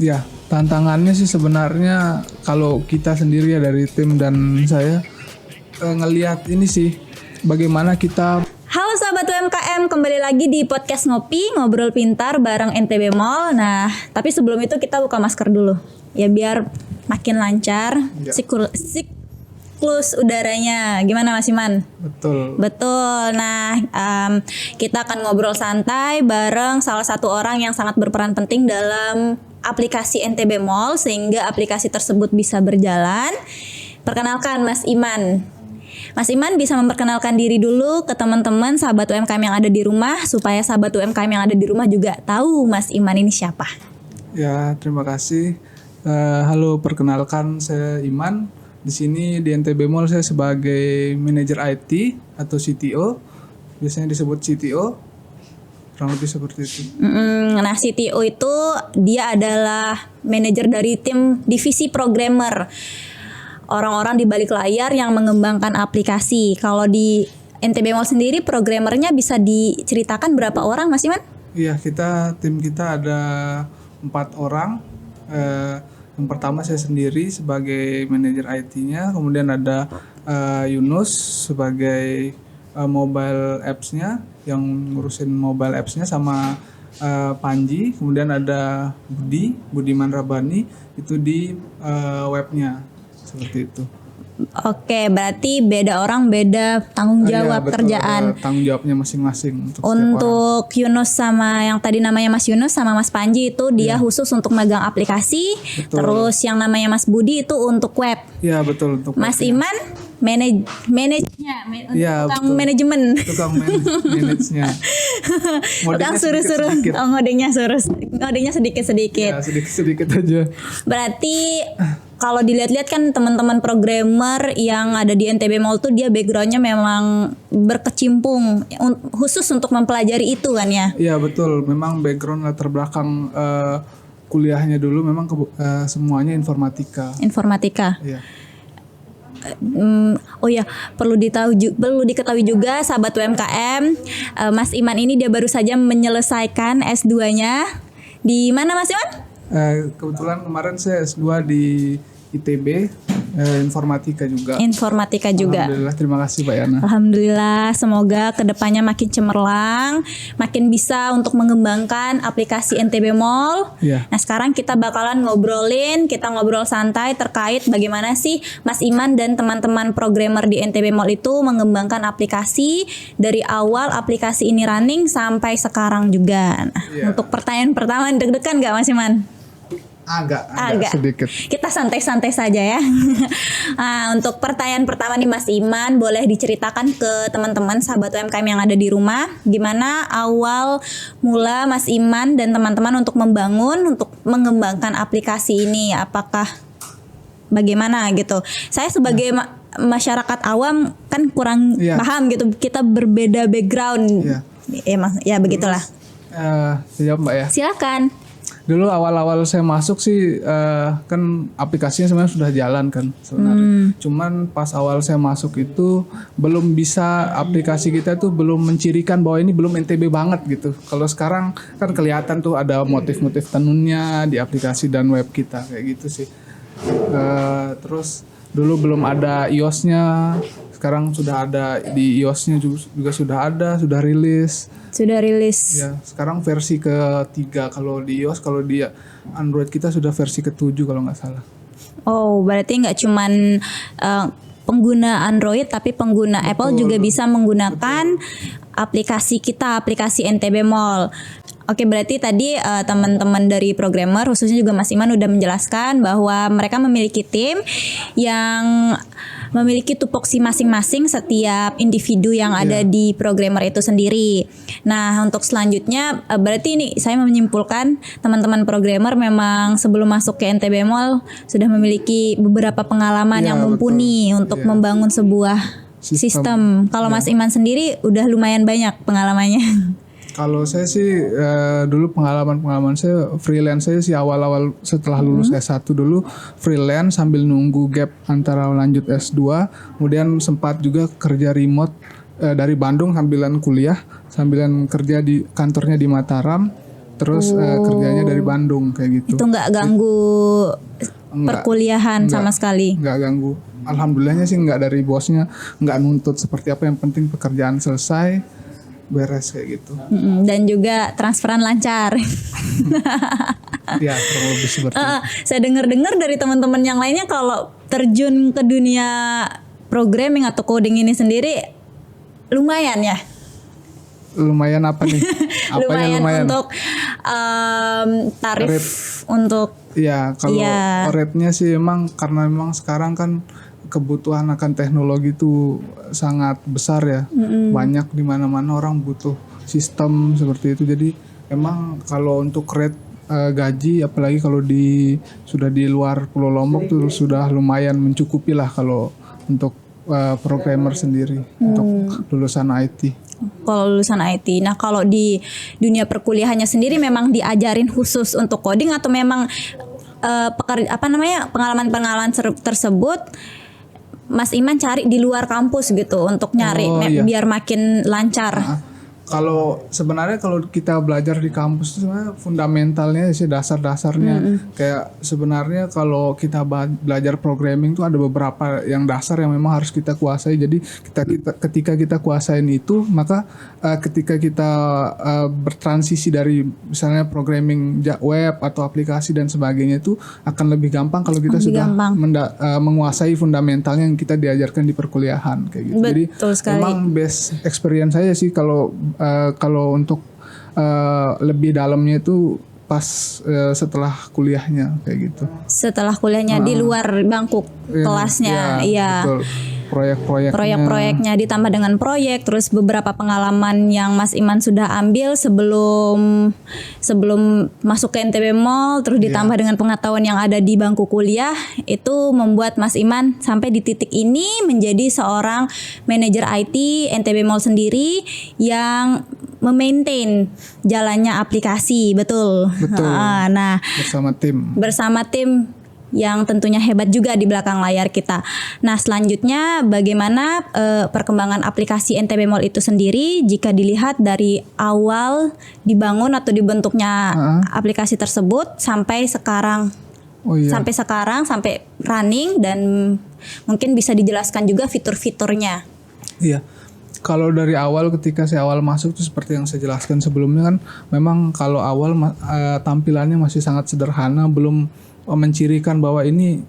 Ya, tantangannya sih sebenarnya kalau kita sendiri ya dari tim dan saya ngelihat ini sih bagaimana kita. Halo sahabat UMKM, kembali lagi di podcast Ngobrol Pintar bareng NTB Mall. Nah, tapi sebelum itu kita buka masker dulu. Ya biar makin lancar siklus udaranya. Gimana Mas Iman? Betul. Betul. Nah, kita akan ngobrol santai bareng salah satu orang yang sangat berperan penting dalam aplikasi NTB Mall sehingga aplikasi tersebut bisa berjalan. Perkenalkan Mas Iman. Mas Iman bisa memperkenalkan diri dulu ke teman-teman sahabat UMKM yang ada di rumah supaya sahabat UMKM yang ada di rumah juga tahu Mas Iman ini siapa. Ya, terima kasih. Halo, perkenalkan saya Iman. Di sini di NTB Mall saya sebagai manajer IT atau CTO. Biasanya disebut CTO. Kurang lebih seperti itu. Nah, CTO itu dia adalah manajer dari tim divisi programmer. Orang-orang di balik layar yang mengembangkan aplikasi. Kalau di NTB Mall sendiri programmernya bisa diceritakan berapa orang Mas Iman? Iya, tim kita ada 4 orang. Yang pertama saya sendiri sebagai manajer IT-nya, kemudian ada Yunus sebagai mobile apps-nya yang ngurusin mobile apps-nya, sama Panji, kemudian ada Budiman Rabani itu di webnya, seperti itu. Oke, berarti beda orang beda tanggung jawab betul, kerjaan. Tanggung jawabnya masing-masing Untuk Yunus sama yang tadi namanya Mas Yunus sama Mas Panji itu dia khusus untuk megang aplikasi. Betul. Terus yang namanya Mas Budi itu untuk web. Iya, betul, untuk Mas webnya. Iman manage-nya, tukang betul. manajemen. Tukang manage-nya. Tukang suruh-suruh. Oh, ngodenya sedikit-sedikit. Ya, sedikit-sedikit aja. Berarti kalau dilihat-lihat kan teman-teman programmer yang ada di NTB Mall tuh dia backgroundnya memang berkecimpung khusus untuk mempelajari itu kan ya? Iya, betul. Memang background latar belakang kuliahnya dulu memang semuanya informatika. Informatika. Iya. Oh ya, perlu diketahui juga sahabat UMKM, Mas Iman ini dia baru saja menyelesaikan S2-nya. Di mana Mas Iman? Kebetulan kemarin saya S2 di ITB, informatika juga. Informatika juga. Alhamdulillah, terima kasih Pak Yana. Alhamdulillah, semoga kedepannya makin cemerlang, makin bisa untuk mengembangkan aplikasi NTB Mall. Iya. Nah, sekarang kita bakalan kita ngobrol santai terkait bagaimana sih Mas Iman dan teman-teman programmer di NTB Mall itu mengembangkan aplikasi dari awal aplikasi ini running sampai sekarang juga. Nah, untuk pertanyaan pertama, deg-degan nggak Mas Iman? Agak sedikit. Kita santai-santai saja ya. Nah, untuk pertanyaan pertama nih Mas Iman, boleh diceritakan ke teman-teman sahabat UMKM yang ada di rumah, gimana awal mula Mas Iman dan teman-teman untuk mengembangkan aplikasi ini? Apakah bagaimana gitu? Saya sebagai masyarakat awam kan kurang paham gitu. Kita berbeda background. Ya begitulah. Siap Mbak ya. Silakan. Dulu awal-awal saya masuk sih kan aplikasinya sebenarnya sudah jalan kan sebenarnya. Cuman pas awal saya masuk itu belum bisa, aplikasi kita tuh belum mencirikan bahwa ini belum NTB banget gitu. Kalau sekarang kan kelihatan tuh ada motif-motif tenunnya di aplikasi dan web kita kayak gitu sih. Terus dulu belum ada iOS-nya. Sekarang sudah ada di iOS-nya juga sudah rilis. Sudah rilis. Ya, sekarang versi ke-3 kalau di iOS, kalau di Android kita sudah versi ke-7 kalau nggak salah. Oh, berarti nggak cuman pengguna Android tapi pengguna Apple juga bisa menggunakan aplikasi NTB Mall. Oke, berarti tadi teman-teman dari programmer khususnya juga Mas Iman udah menjelaskan bahwa mereka memiliki tim yang memiliki tupoksi masing-masing setiap individu yang ada di programmer itu sendiri. Nah, untuk selanjutnya berarti ini saya menyimpulkan teman-teman programmer memang sebelum masuk ke NTB Mall sudah memiliki beberapa pengalaman yang mumpuni untuk membangun sebuah sistem. Kalau Mas Iman sendiri udah lumayan banyak pengalamannya. Kalau saya sih dulu pengalaman saya freelance, saya sih awal-awal setelah lulus S1 dulu freelance sambil nunggu gap antara lanjut S2, kemudian sempat juga kerja remote dari Bandung sambilan kuliah, sambilan kerja di kantornya di Mataram. terus kerjanya dari Bandung kayak gitu. Itu nggak ganggu perkuliahan sama sekali? Nggak ganggu. Alhamdulillahnya sih nggak, dari bosnya nggak nuntut seperti apa, yang penting pekerjaan selesai beres kayak gitu. Dan juga transferan lancar. Ya kurang lebih seperti itu. Saya dengar-dengar dari teman-teman yang lainnya kalau terjun ke dunia programming atau coding ini sendiri lumayan ya. Lumayan apa nih? Apanya lumayan? Untuk tarif Rate. untuk Ya kalau Iya. rate-nya sih emang karena memang sekarang kan kebutuhan akan teknologi itu sangat besar ya. Banyak di mana-mana orang butuh sistem seperti itu. Jadi emang kalau untuk rate gaji, apalagi kalau sudah di luar Pulau Lombok tuh sudah lumayan mencukupi lah kalau untuk programmer sendiri untuk lulusan IT. kalau lulusan IT. Nah, kalau di dunia perkuliahannya sendiri memang diajarin khusus untuk coding atau memang pengalaman-pengalaman tersebut Mas Iman cari di luar kampus gitu untuk nyari iya. biar makin lancar. Kalau sebenarnya kalau kita belajar di kampus itu sebenarnya fundamentalnya sih, dasar-dasarnya. Kayak sebenarnya kalau kita belajar programming itu ada beberapa yang dasar yang memang harus kita kuasai. Jadi ketika kita kuasain itu, maka ketika kita bertransisi dari misalnya programming web atau aplikasi dan sebagainya itu akan lebih gampang kalau kita sudah menguasai fundamentalnya yang kita diajarkan di perkuliahan kayak gitu. Jadi memang best experience saya sih kalau untuk lebih dalamnya itu pas setelah kuliahnya kayak gitu. Setelah kuliahnya di luar bangku kelasnya, iya. Betul. Proyek-proyeknya ditambah dengan proyek, terus beberapa pengalaman yang Mas Iman sudah ambil sebelum masuk ke NTB Mall, terus ditambah dengan pengetahuan yang ada di bangku kuliah, itu membuat Mas Iman sampai di titik ini menjadi seorang manajer IT NTB Mall sendiri yang memaintain jalannya aplikasi, betul. Nah, bersama tim yang tentunya hebat juga di belakang layar kita. Nah, selanjutnya bagaimana perkembangan aplikasi NTB Mall itu sendiri jika dilihat dari awal dibangun atau dibentuknya aplikasi tersebut sampai sekarang. Sampai running, dan mungkin bisa dijelaskan juga fitur-fiturnya. Iya. Kalau dari awal, ketika saya awal masuk itu seperti yang saya jelaskan sebelumnya kan, memang kalau awal tampilannya masih sangat sederhana, belum mencirikan bahwa ini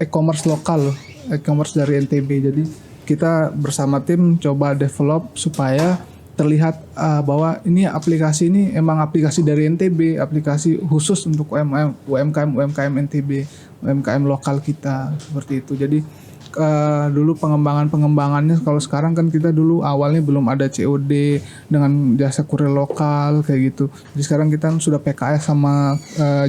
e-commerce lokal, e-commerce dari NTB. Jadi kita bersama tim coba develop supaya terlihat bahwa ini aplikasi ini emang aplikasi dari NTB, aplikasi khusus untuk UMKM NTB, UMKM lokal kita, seperti itu. Jadi dulu pengembangannya, kalau sekarang kan kita dulu awalnya belum ada COD dengan jasa kurir lokal kayak gitu. Jadi sekarang kita sudah PKS sama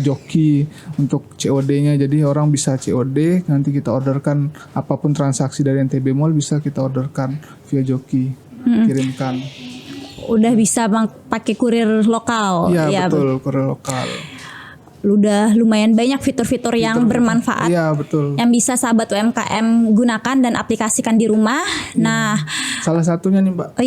Joki untuk COD-nya. Jadi orang bisa COD, nanti kita orderkan apapun transaksi dari NTB Mall bisa kita orderkan via Joki, kirimkan. Udah bisa pakai kurir lokal. Iya, betul, kurir lokal. Udah lumayan banyak fitur-fitur yang bermanfaat, yang bisa sahabat UMKM gunakan dan aplikasikan di rumah. Nah, salah satunya nih Mbak,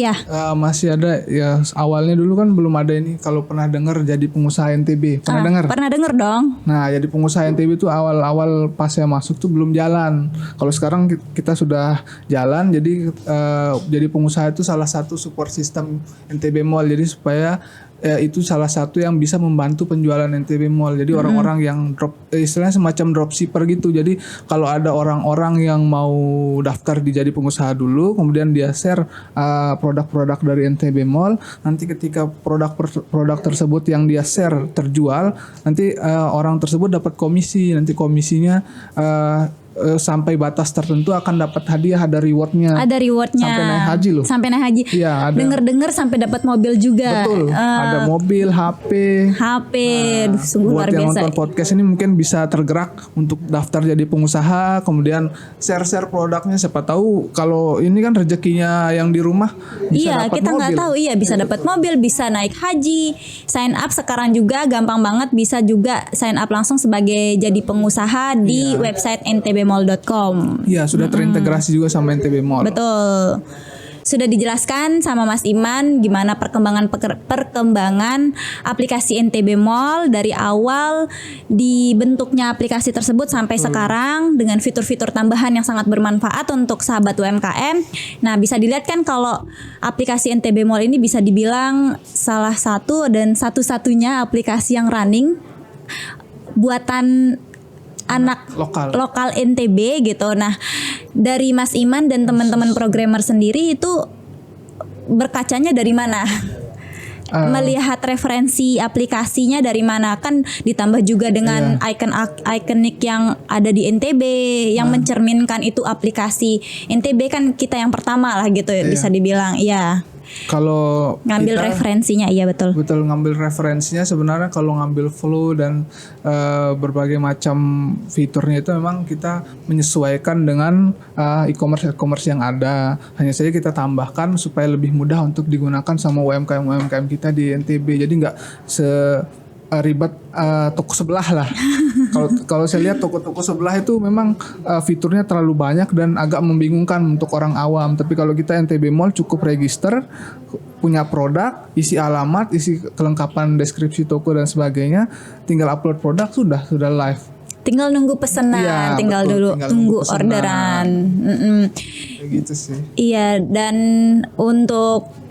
masih ada ya, awalnya dulu kan belum ada ini. Kalau pernah dengar jadi pengusaha NTB, pernah dengar? Pernah dengar dong. Nah, jadi pengusaha NTB itu awal-awal pas saya masuk tuh belum jalan. Kalau sekarang kita sudah jalan, jadi pengusaha itu salah satu support system NTB Mall. Jadi supaya itu salah satu yang bisa membantu penjualan NTB Mall. Jadi orang-orang yang istilahnya semacam dropshipper gitu. Jadi kalau ada orang-orang yang mau daftar jadi pengusaha dulu, kemudian dia share produk-produk dari NTB Mall, nanti ketika produk tersebut yang dia share terjual, nanti orang tersebut dapat komisi. Nanti komisinya sampai batas tertentu akan dapat hadiah, ada rewardnya. Sampai naik haji loh. Sampai naik haji. Iya, ada. Dengar-dengar sampai dapat mobil juga. Betul. Ada mobil, HP. Sungguh luar biasa. Buat yang nonton podcast ini mungkin bisa tergerak untuk daftar jadi pengusaha, kemudian share produknya. Siapa tahu kalau ini kan rezekinya yang di rumah bisa dapat mobil. Iya, kita nggak tahu. Iya, bisa dapat mobil, bisa naik haji. Sign up sekarang juga gampang banget, bisa juga sign up langsung sebagai jadi pengusaha di website ntbmall.com. Iya, sudah terintegrasi juga sama NTB Mall. Betul. sudah dijelaskan sama Mas Iman gimana perkembangan aplikasi NTB Mall dari awal dibentuknya aplikasi tersebut sampai sekarang dengan fitur-fitur tambahan yang sangat bermanfaat untuk sahabat UMKM. Nah, bisa dilihat kan kalau aplikasi NTB Mall ini bisa dibilang salah satu dan satu-satunya aplikasi yang running buatan anak lokal NTB gitu. Nah, dari Mas Iman dan teman-teman programmer sendiri itu berkacanya dari mana? Melihat referensi aplikasinya dari mana? Kan ditambah juga dengan ikonik yang ada di NTB yang mencerminkan itu aplikasi NTB, kan kita yang pertama lah gitu bisa dibilang. Iya. Kalau ngambil referensinya, iya betul ngambil referensinya. Sebenarnya kalau ngambil flow dan berbagai macam fiturnya itu memang kita menyesuaikan dengan e-commerce yang ada. Hanya saja kita tambahkan supaya lebih mudah untuk digunakan sama UMKM kita di NTB. Jadi nggak ribet toko sebelah lah. Kalau saya lihat toko-toko sebelah itu memang fiturnya terlalu banyak dan agak membingungkan untuk orang awam. Tapi kalau kita NTB Mall cukup register, punya produk, isi alamat, isi kelengkapan deskripsi toko dan sebagainya, tinggal upload produk sudah live. Tinggal nunggu pesanan, tinggal tunggu orderan. Kayak gitu sih. Iya, dan untuk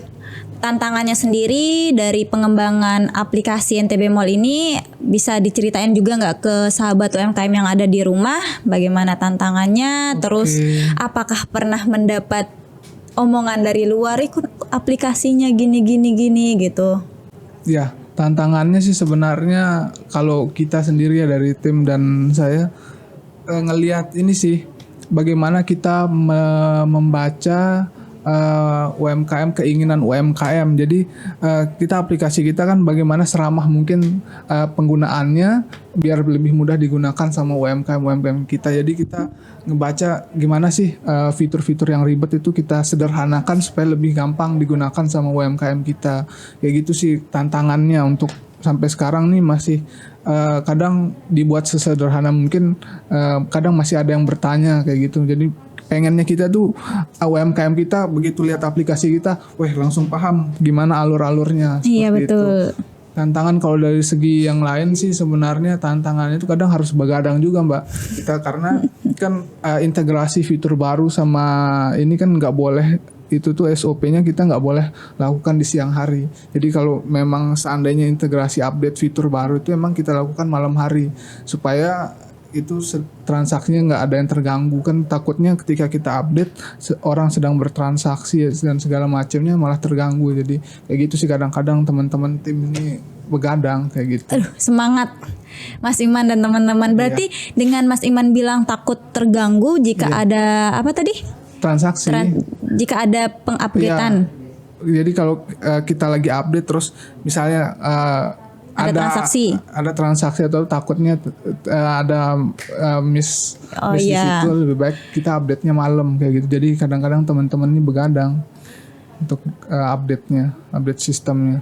tantangannya sendiri dari pengembangan aplikasi NTB Mall ini bisa diceritain juga nggak ke sahabat UMKM yang ada di rumah? Bagaimana tantangannya? Terus apakah pernah mendapat omongan dari luar, ikut aplikasinya gini gitu? Ya, tantangannya sih sebenarnya kalau kita sendiri ya dari tim dan saya ngelihat ini sih bagaimana kita membaca UMKM, keinginan UMKM. Jadi kita aplikasi kita kan bagaimana seramah mungkin penggunaannya biar lebih mudah digunakan sama UMKM kita. Jadi kita ngebaca gimana sih fitur-fitur yang ribet itu kita sederhanakan supaya lebih gampang digunakan sama UMKM kita. Kayak gitu sih tantangannya untuk sampai sekarang nih masih kadang dibuat sesederhana mungkin, kadang masih ada yang bertanya kayak gitu. Jadi pengennya kita tuh UMKM kita begitu lihat aplikasi kita, langsung paham gimana alur-alurnya. Iya betul. Itu. Tantangan kalau dari segi yang lain sih sebenarnya tantangannya itu kadang harus begadang juga Mbak kita, karena kan integrasi fitur baru sama ini kan nggak boleh, itu tuh SOP-nya kita nggak boleh lakukan di siang hari. Jadi kalau memang seandainya integrasi update fitur baru itu emang kita lakukan malam hari supaya itu transaksinya nggak ada yang terganggu. Kan takutnya ketika kita update orang sedang bertransaksi dan segala macamnya malah terganggu. Jadi kayak gitu sih kadang-kadang teman-teman tim ini begadang kayak gitu. Semangat Mas Iman dan teman-teman. Berarti dengan Mas Iman bilang takut terganggu jika ada apa tadi? Transaksi. Jika ada pengupdatean. Jadi kalau kita lagi update terus misalnya ada transaksi atau takutnya ada miss di situ, lebih baik kita update-nya malam kayak gitu. Jadi kadang-kadang teman-teman ini begadang untuk update sistemnya.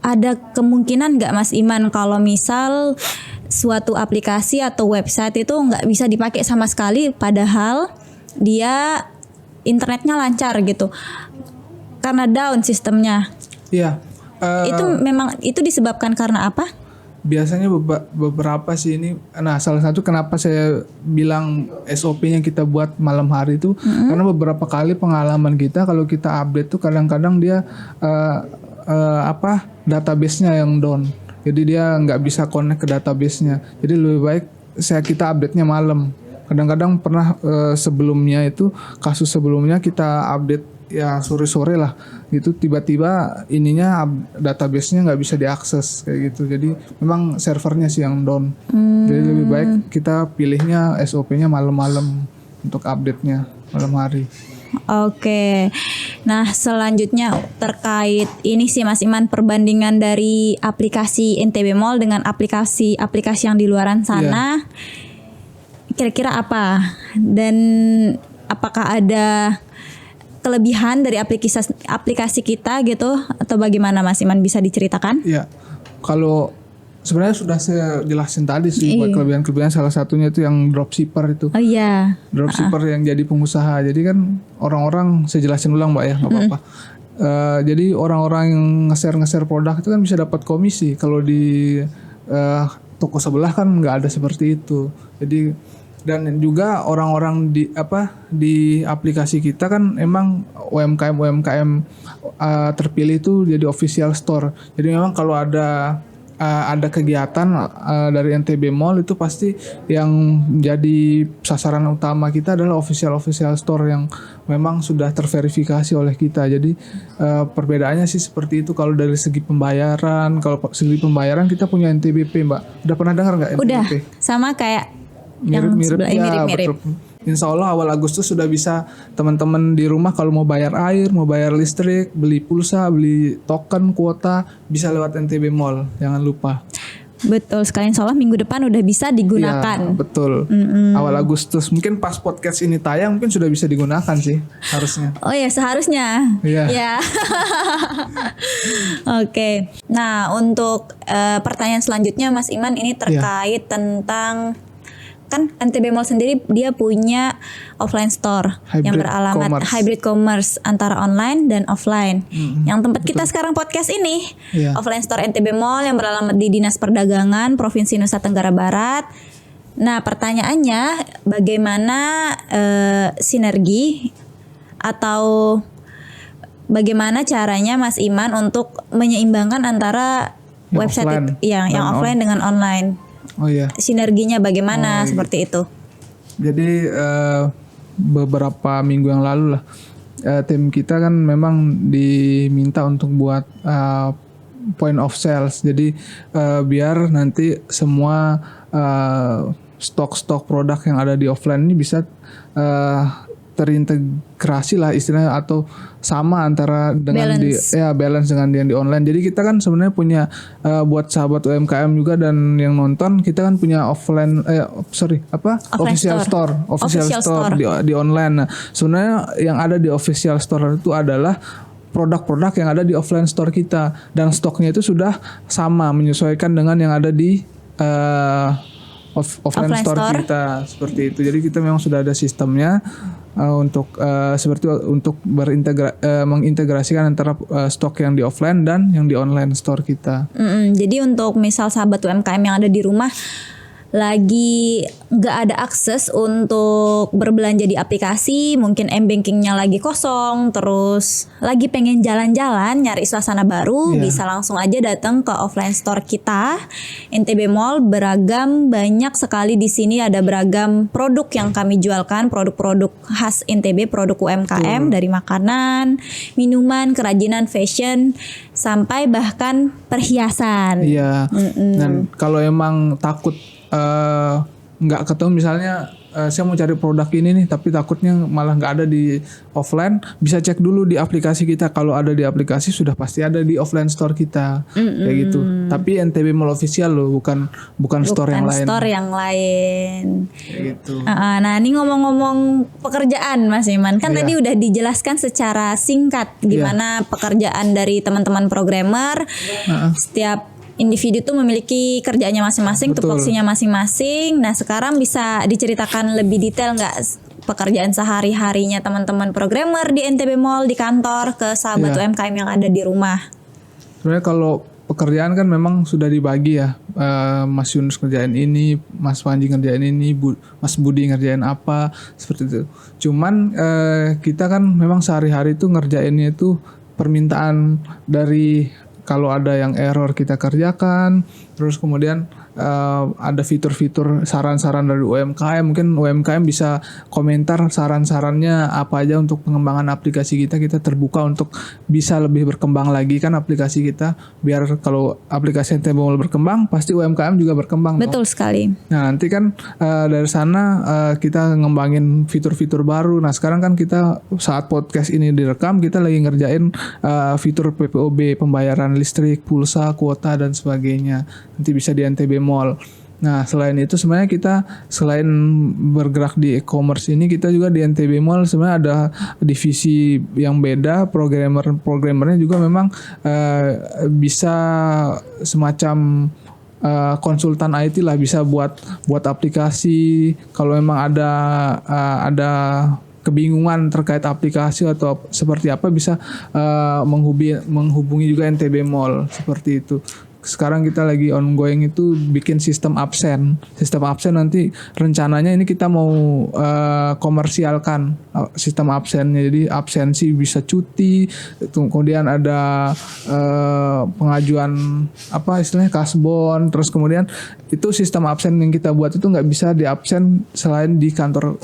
Ada kemungkinan nggak Mas Iman kalau misal suatu aplikasi atau website itu nggak bisa dipakai sama sekali padahal dia internetnya lancar gitu karena down sistemnya? Iya. Itu disebabkan karena apa? Biasanya beberapa sih ini. Nah, salah satu kenapa saya bilang SOP-nya kita buat malam hari itu karena beberapa kali pengalaman kita kalau kita update tuh kadang-kadang dia database-nya yang down. Jadi dia nggak bisa connect ke database-nya. Jadi lebih baik kita update-nya malam. Kadang-kadang pernah kasus sebelumnya kita update ya sore-sore lah gitu, tiba-tiba database-nya nggak bisa diakses kayak gitu. Jadi memang servernya sih yang down. Jadi lebih baik kita pilihnya SOP-nya malam-malam untuk update-nya malam hari. Oke. Nah, selanjutnya terkait ini sih Mas Iman, perbandingan dari aplikasi NTB Mall dengan aplikasi yang di luaran sana. Kira-kira apa? Dan apakah ada kelebihan dari aplikasi kita gitu atau bagaimana Mas Iman, bisa diceritakan? Ya, kalau Sebenarnya sudah saya jelasin tadi sih buat kelebihan-kelebihan, salah satunya itu yang dropshipper itu. Oh iya. Dropshipper yang jadi pengusaha. Jadi kan orang-orang, saya jelasin ulang Mbak ya, nggak apa-apa. Jadi orang-orang yang nge-share produk itu kan bisa dapat komisi. Kalau di toko sebelah kan nggak ada seperti itu. Jadi dan juga orang-orang di aplikasi kita kan emang UMKM terpilih itu jadi official store. Jadi memang kalau ada kegiatan dari NTB Mall itu pasti yang jadi sasaran utama kita adalah official store yang memang sudah terverifikasi oleh kita. Jadi perbedaannya sih seperti itu. Kalau dari segi pembayaran, kita punya NTBP Mbak. Udah pernah dengar nggak NTBP? Udah, sama kayak mirip-mirip ya, mirip-mirip. betul. Insya Allah awal Agustus sudah bisa teman-teman di rumah kalau mau bayar air, mau bayar listrik, beli pulsa, beli token, kuota, bisa lewat NTB Mall. Jangan lupa. Betul sekali, insya Allah minggu depan udah bisa digunakan. Ya, betul. Awal Agustus. Mungkin pas podcast ini tayang mungkin sudah bisa digunakan sih harusnya. Oh ya, seharusnya. Iya. Ya. Oke. Nah, untuk pertanyaan selanjutnya Mas Iman ini terkait tentang, kan NTB Mall sendiri dia punya offline store yang beralamat hybrid commerce antara online dan offline. Yang tempat kita sekarang podcast ini, offline store NTB Mall yang beralamat di Dinas Perdagangan Provinsi Nusa Tenggara Barat. Nah, pertanyaannya bagaimana sinergi atau bagaimana caranya Mas Iman untuk menyeimbangkan antara yang website offline yang offline dengan online? Oh iya. Sinerginya bagaimana seperti itu? Jadi beberapa minggu yang lalu lah tim kita kan memang diminta untuk buat point of sales. Jadi biar nanti semua stok produk yang ada di offline ini bisa terintegrasi lah istilahnya, atau sama antara dengan balance dengan yang di online. Jadi kita kan sebenarnya punya buat sahabat UMKM juga dan yang nonton, kita kan punya official store di online. Nah, sebenarnya yang ada di official store itu adalah produk-produk yang ada di offline store kita, dan stoknya itu sudah sama menyesuaikan dengan yang ada di offline store kita, seperti itu. Jadi kita memang sudah ada sistemnya untuk mengintegrasikan antara stok yang di offline dan yang di online store kita. Jadi untuk misal sahabat UMKM yang ada di rumah lagi nggak ada akses untuk berbelanja di aplikasi, mungkin m-bankingnya lagi kosong, terus lagi pengen jalan-jalan nyari suasana baru, bisa langsung aja datang ke offline store kita NTB Mall. Beragam, banyak sekali di sini, ada beragam produk yang kami jualkan, produk-produk khas NTB, produk UMKM dari makanan, minuman, kerajinan, fashion, sampai bahkan perhiasan. Iya. Dan kalau emang takut nggak ketemu, misalnya saya mau cari produk ini nih tapi takutnya malah nggak ada di offline, bisa cek dulu di aplikasi kita. Kalau ada di aplikasi sudah pasti ada di offline store kita, kayak gitu. Tapi NTB Mall official loh, bukan store yang lain. Store yang lain. Kayak gitu. Nah, ini ngomong-ngomong pekerjaan Mas Iman, kan tadi udah dijelaskan secara singkat gimana pekerjaan dari teman-teman programmer. Setiap individu itu memiliki kerjaannya masing-masing, tupoksinya masing-masing. Nah, sekarang bisa diceritakan lebih detail nggak pekerjaan sehari-harinya teman-teman programmer di NTB Mall, di kantor, ke sahabat UMKM yang ada di rumah? Sebenarnya kalau pekerjaan kan memang sudah dibagi ya. Mas Yunus ngerjain ini, Mas Panji ngerjain ini, Mas Budi ngerjain apa, seperti itu. Cuman kita kan memang sehari-hari itu ngerjainnya itu permintaan dari, kalau ada yang error kita kerjakan, terus kemudian ada fitur-fitur saran-saran dari UMKM. Mungkin UMKM bisa komentar saran-sarannya apa aja untuk pengembangan aplikasi kita. Kita terbuka untuk bisa lebih berkembang lagi kan aplikasi kita. Biar kalau aplikasi NTB Mall berkembang, pasti UMKM juga berkembang. Betul sekali. Nah, nanti kan dari sana kita ngembangin fitur-fitur baru. Nah, sekarang kan kita saat podcast ini direkam, kita lagi ngerjain fitur PPOB, pembayaran listrik, pulsa, kuota dan sebagainya. Nanti bisa di NTB Mall. Nah, selain itu sebenarnya kita selain bergerak di e-commerce ini, kita juga di NTB Mall sebenarnya ada divisi yang beda. Programmernya juga memang bisa semacam konsultan IT lah, bisa buat aplikasi. Kalau memang ada kebingungan terkait aplikasi atau seperti apa, bisa menghubungi juga NTB Mall seperti itu. Sekarang kita lagi ongoing itu bikin sistem absen. Sistem absen nanti rencananya ini kita mau komersialkan sistem absennya. Jadi absensi bisa cuti, kemudian ada pengajuan apa istilahnya kasbon, terus kemudian itu sistem absen yang kita buat itu nggak bisa diabsen selain di kantor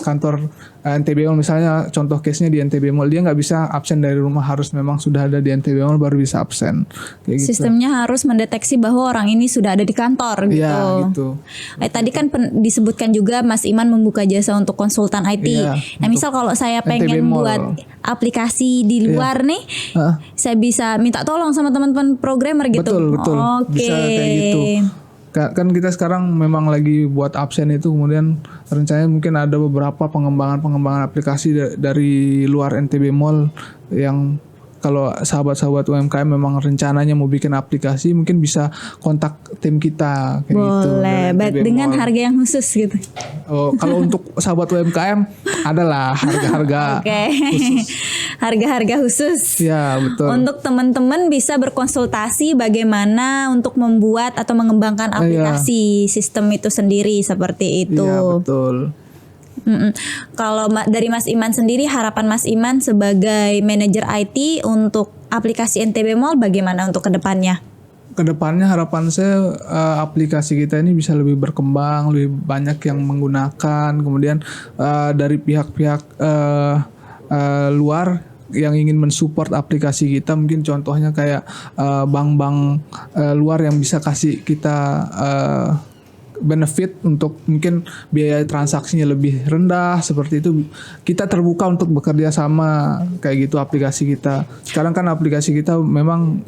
NTB Mall. Misalnya contoh case-nya di NTB Mall, dia nggak bisa absen dari rumah, harus memang sudah ada di NTB Mall baru bisa absen. Kayak gitu. Sistemnya harus mendeteksi bahwa orang ini sudah ada di kantor gitu. Iya gitu. Tadi kan disebutkan juga Mas Iman membuka jasa untuk konsultan IT. Iya, Nah misal kalau saya pengen buat aplikasi di luar nih, saya bisa minta tolong sama teman-teman programmer gitu. Betul. Oke. Bisa kayak gitu. Kan kita sekarang memang lagi buat absen itu, kemudian rencananya mungkin ada beberapa pengembangan aplikasi dari luar NTB Mall yang kalau sahabat-sahabat UMKM memang rencananya mau bikin aplikasi, mungkin bisa kontak tim kita kayak gitu. Boleh, dengan harga yang khusus gitu. Oh, kalau untuk sahabat UMKM adalah harga-harga khusus. Harga-harga khusus. Ya, betul. Untuk teman-teman bisa berkonsultasi bagaimana untuk membuat atau mengembangkan aplikasi sistem itu sendiri seperti itu. Iya, betul. Kalau dari Mas Iman sendiri, harapan Mas Iman sebagai manajer IT untuk aplikasi NTB Mall bagaimana untuk kedepannya? Kedepannya harapan saya aplikasi kita ini bisa lebih berkembang, lebih banyak yang menggunakan, kemudian dari pihak-pihak luar yang ingin mensupport aplikasi kita, mungkin contohnya kayak bank-bank luar yang bisa kasih kita benefit untuk mungkin biaya transaksinya lebih rendah, seperti itu. Kita terbuka untuk bekerja sama kayak gitu aplikasi kita. Sekarang kan aplikasi kita memang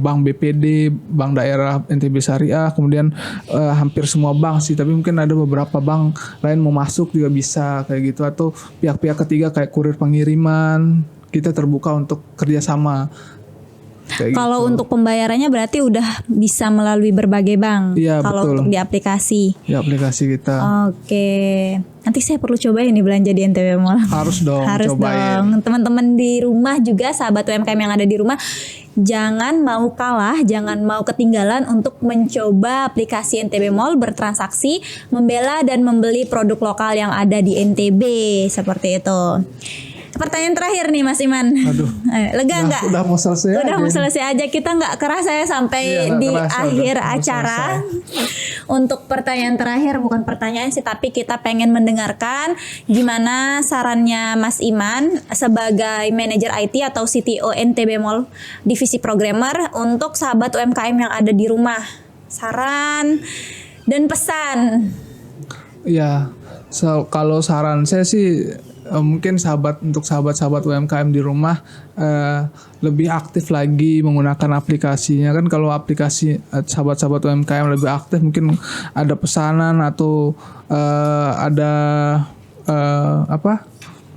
Bank BPD, Bank Daerah NTB Syariah, kemudian hampir semua bank sih, tapi mungkin ada beberapa bank lain mau masuk juga bisa kayak gitu, atau pihak-pihak ketiga kayak kurir pengiriman. Kita terbuka untuk kerjasama. Kalau untuk pembayarannya berarti udah bisa melalui berbagai bank. Iya, kalau betul. untuk di aplikasi. Di aplikasi kita. Oke. Nanti saya perlu cobain nih belanja di NTB Mall. Harus dong. Harus cobain. dong. Teman-teman di rumah juga, sahabat UMKM yang ada di rumah, jangan mau kalah, jangan mau ketinggalan untuk mencoba aplikasi NTB Mall, bertransaksi, membela dan membeli produk lokal yang ada di NTB, seperti itu. Pertanyaan terakhir nih Mas Iman. Aduh. Lega nggak? Udah mau selesai. Udah mau selesai aja. Kita nggak kerasa ya sampai di akhir acara. Untuk pertanyaan terakhir, bukan pertanyaan sih, tapi kita pengen mendengarkan gimana sarannya Mas Iman sebagai manajer IT atau CTO NTB Mall divisi programmer untuk sahabat UMKM yang ada di rumah. Saran dan pesan. Ya, kalau saran saya sih mungkin untuk sahabat-sahabat UMKM di rumah lebih aktif lagi menggunakan aplikasinya. Kan kalau aplikasi sahabat-sahabat UMKM lebih aktif, mungkin ada pesanan atau ada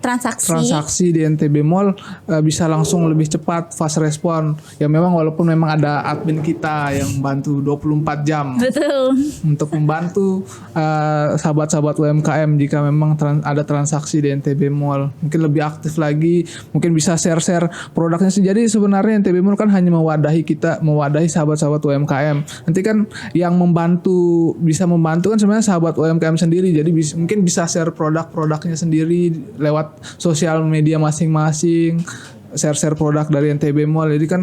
transaksi di NTB Mall bisa langsung lebih cepat, fast respon. Ya memang walaupun memang ada admin kita yang bantu 24 jam. Betul. Untuk membantu sahabat-sahabat UMKM jika memang ada transaksi di NTB Mall. Mungkin lebih aktif lagi, mungkin bisa share-share produknya. Jadi sebenarnya NTB Mall kan hanya mewadahi sahabat-sahabat UMKM. Nanti kan yang bisa membantu kan sebenarnya sahabat UMKM sendiri. Jadi mungkin bisa share produk-produknya sendiri lewat sosial media masing-masing, share produk dari NTB Mall. Jadi kan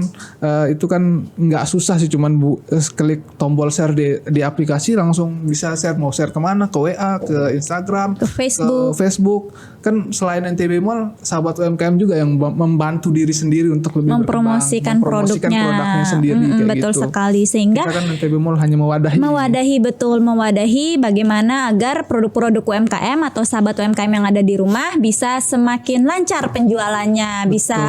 itu kan nggak susah sih, cuman klik tombol share di aplikasi langsung bisa share. Mau share kemana? Ke WA, ke Instagram, ke Facebook. Kan selain NTB Mall, sahabat UMKM juga yang membantu diri sendiri untuk lebih mempromosikan produknya sendiri kayak betul gitu. sekali, sehingga kita kan NTB Mall hanya mewadahi bagaimana agar produk-produk UMKM atau sahabat UMKM yang ada di rumah bisa semakin lancar penjualannya, bisa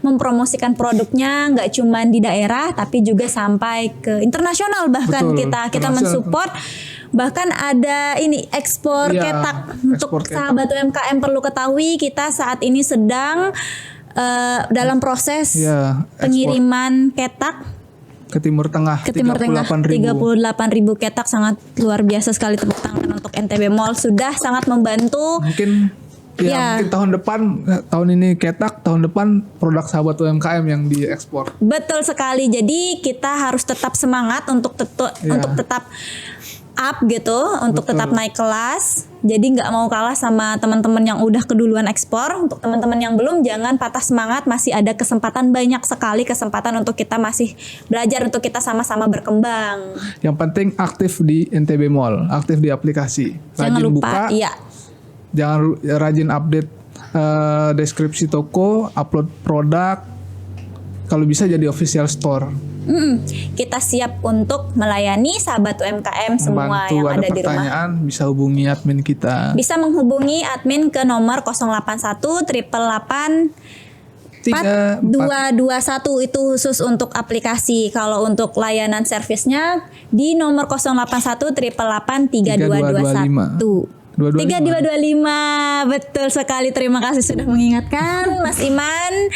mempromosikan produknya nggak cuma di daerah tapi juga sampai ke internasional. Bahkan kita mensupport, bahkan ada ini ekspor ketak. Untuk sahabat UMKM perlu ketahui, kita saat ini sedang dalam proses pengiriman ketak ke Timur Tengah. Ke Timur Tengah 38.000 ketak, sangat luar biasa sekali. Tepuk tangan untuk NTB Mall, sudah sangat membantu. Mungkin mungkin tahun ini ketak, tahun depan produk sahabat UMKM yang diekspor. Betul sekali. Jadi kita harus tetap semangat untuk tetap up gitu, untuk tetap naik kelas. Jadi nggak mau kalah sama teman-teman yang udah keduluan ekspor. Untuk teman-teman yang belum, jangan patah semangat. Masih ada kesempatan, banyak sekali kesempatan untuk kita masih belajar, untuk kita sama-sama berkembang. Yang penting aktif di NTB Mall, aktif di aplikasi. Jangan Rajin lupa, buka, iya. jangan rajin update deskripsi toko, upload produk. Kalau bisa jadi official store. Kita siap untuk melayani sahabat UMKM semua yang ada di rumah. Pertanyaan bisa hubungi admin kita. Bisa menghubungi admin ke nomor 081 888 4221, itu khusus untuk aplikasi. Kalau untuk layanan servisnya di nomor 081 888 3221. 3225. Betul sekali, terima kasih sudah mengingatkan Mas Iman.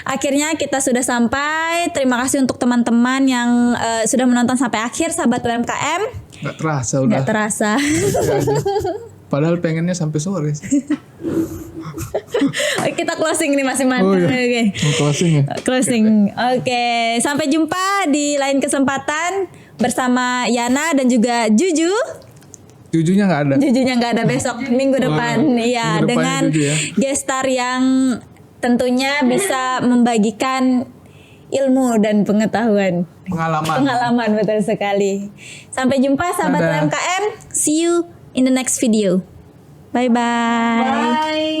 Akhirnya kita sudah sampai. Terima kasih untuk teman-teman yang sudah menonton sampai akhir, sahabat UMKM. Gak terasa udah. Gak terasa. Padahal pengennya sampai sore. Kita closing nih Mas Iman. Oh, iya. Oke. Closing ya. Closing. Oke, sampai jumpa di lain kesempatan bersama Yana dan juga Juju. Jujunya nggak ada. Jujunya nggak ada besok, minggu depan. Iya, minggu depan dengan ya. guest star yang tentunya bisa membagikan ilmu dan pengetahuan. Pengalaman, betul sekali. Sampai jumpa sahabat Dadah. UMKM. See you in the next video. Bye-bye. Bye.